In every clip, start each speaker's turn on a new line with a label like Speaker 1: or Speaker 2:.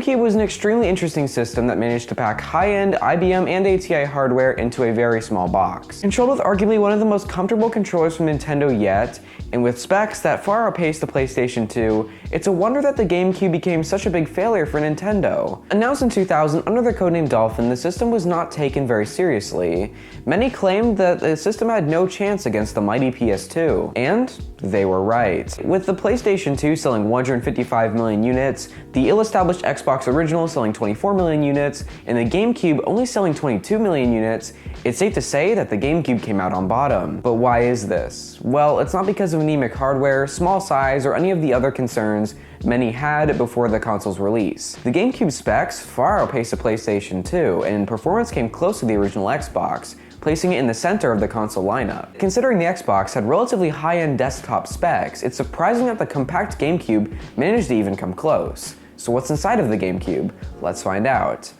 Speaker 1: GameCube was an extremely interesting system that managed to pack high-end IBM and ATI hardware into a very small box. Controlled with arguably one of the most comfortable controllers from Nintendo yet, and with specs that far outpaced the PlayStation 2, it's a wonder that the GameCube became such a big failure for Nintendo. Announced in 2000 under the codename Dolphin, the system was not taken very seriously. Many claimed that the system had no chance against the mighty PS2, and they were right. With the PlayStation 2 selling 155 million units, the ill-established Xbox original selling 24 million units, and the GameCube only selling 22 million units, it's safe to say that the GameCube came out on bottom. But why is this? Well, it's not because of anemic hardware, small size, or any of the other concerns many had before the console's release. The GameCube specs far outpaced the PlayStation 2, and performance came close to the original Xbox, placing it in the center of the console lineup. Considering the Xbox had relatively high-end desktop specs, it's surprising that the compact GameCube managed to even come close. So what's inside of the GameCube? Let's find out.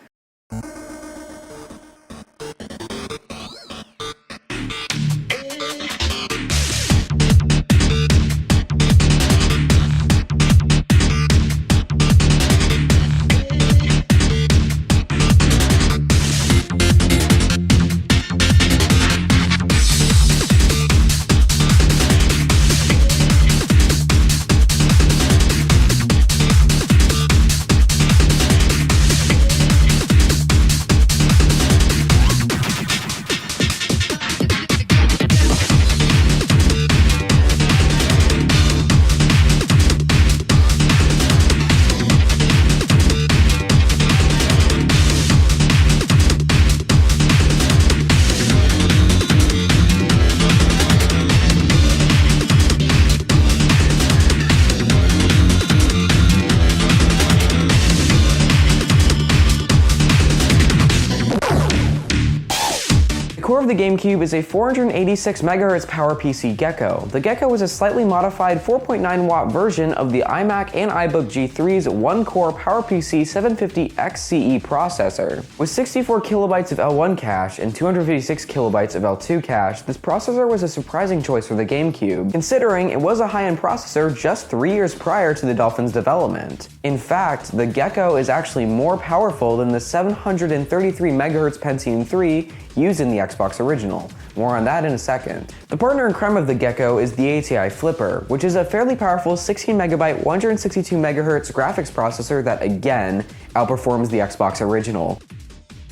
Speaker 1: The core of the GameCube is a 486 MHz PowerPC Gecko. The Gecko is a slightly modified 4.9 watt version of the iMac and iBook G3's one-core PowerPC 750XCE processor. With 64 kilobytes of L1 cache and 256 kilobytes of L2 cache, this processor was a surprising choice for the GameCube, considering it was a high-end processor just 3 years prior to the Dolphin's development. In fact, the Gecko is actually more powerful than the 733 MHz Pentium 3 used in the Xbox original. More on that in a second. The partner in crime of the Gecko is the ATI Flipper, which is a fairly powerful 16MB 162 MHz graphics processor that again outperforms the Xbox original.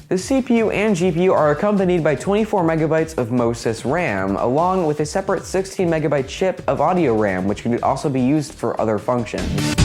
Speaker 1: The CPU and GPU are accompanied by 24 MB of MOSIS RAM, along with a separate 16 MB chip of audio RAM, which could also be used for other functions.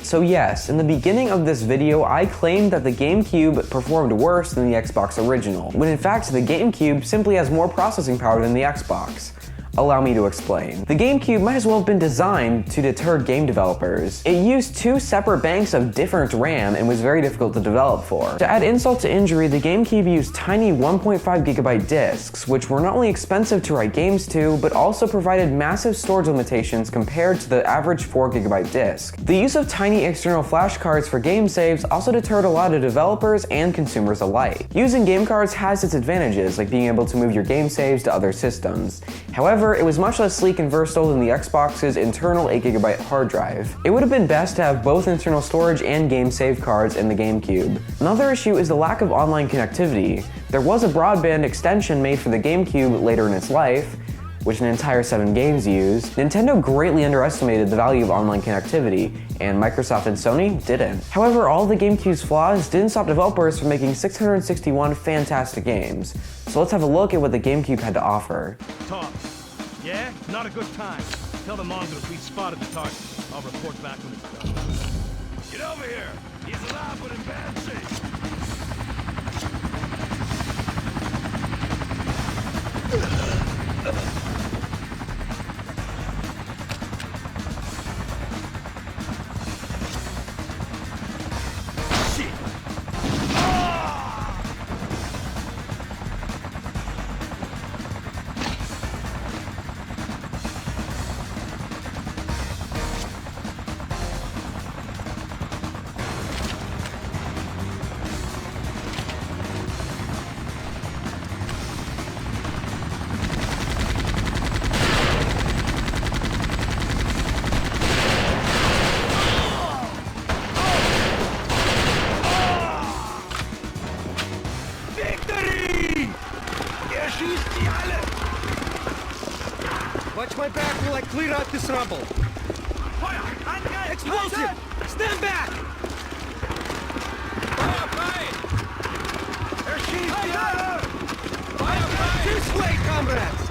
Speaker 1: So yes, in the beginning of this video, I claimed that the GameCube performed worse than the Xbox original, when in fact the GameCube simply has more processing power than the Xbox. Allow me to explain. The GameCube might as well have been designed to deter game developers. It used two separate banks of different RAM and was very difficult to develop for. To add insult to injury, the GameCube used tiny 1.5GB discs, which were not only expensive to write games to, but also provided massive storage limitations compared to the average 4GB disc. The use of tiny external flash cards for game saves also deterred a lot of developers and consumers alike. Using game cards has its advantages, like being able to move your game saves to other systems. However, it was much less sleek and versatile than the Xbox's internal 8GB hard drive. It would have been best to have both internal storage and game save cards in the GameCube. Another issue is the lack of online connectivity. There was a broadband extension made for the GameCube later in its life, which an entire 7 games used. Nintendo greatly underestimated the value of online connectivity, and Microsoft and Sony didn't. However, all of the GameCube's flaws didn't stop developers from making 661 fantastic games. So let's have a look at what the GameCube had to offer.
Speaker 2: Tom, yeah? Not a good time. Tell the mongrels we spotted the target. I'll report back when it's done. Get over here! He's alive but in bad shape.
Speaker 3: clear out this rubble.
Speaker 2: Fire!
Speaker 3: Explosive! Stand back!
Speaker 2: Fire! Fire!
Speaker 3: This way, comrades!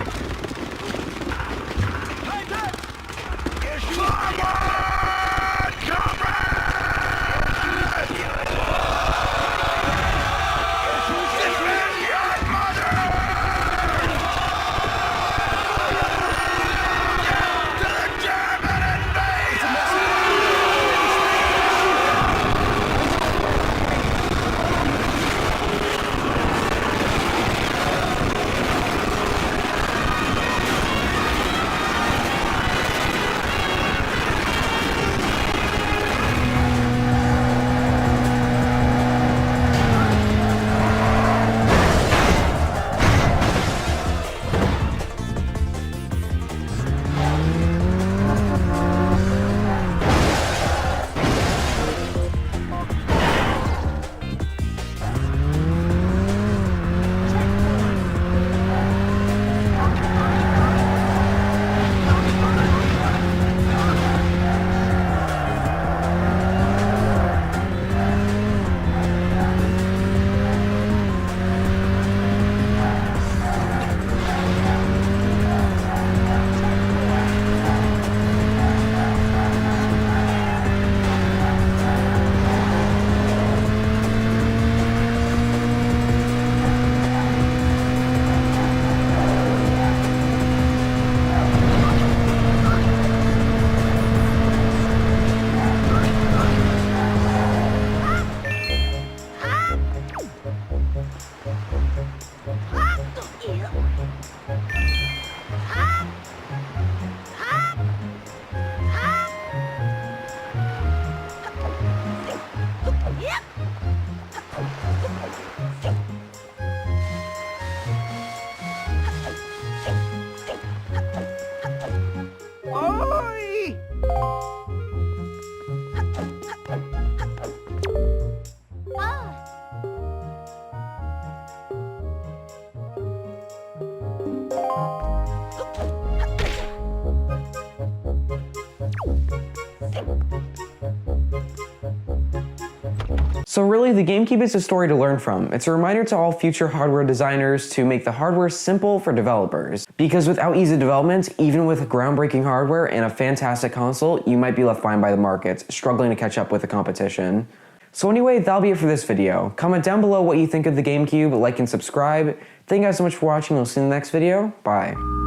Speaker 1: So really, the GameCube is a story to learn from. It's a reminder to all future hardware designers to make the hardware simple for developers. Because without easy development, even with groundbreaking hardware and a fantastic console, you might be left behind by the market, struggling to catch up with the competition. So anyway, that'll be it for this video. Comment down below what you think of the GameCube, like and subscribe. Thank you guys so much for watching, we'll see you in the next video. Bye.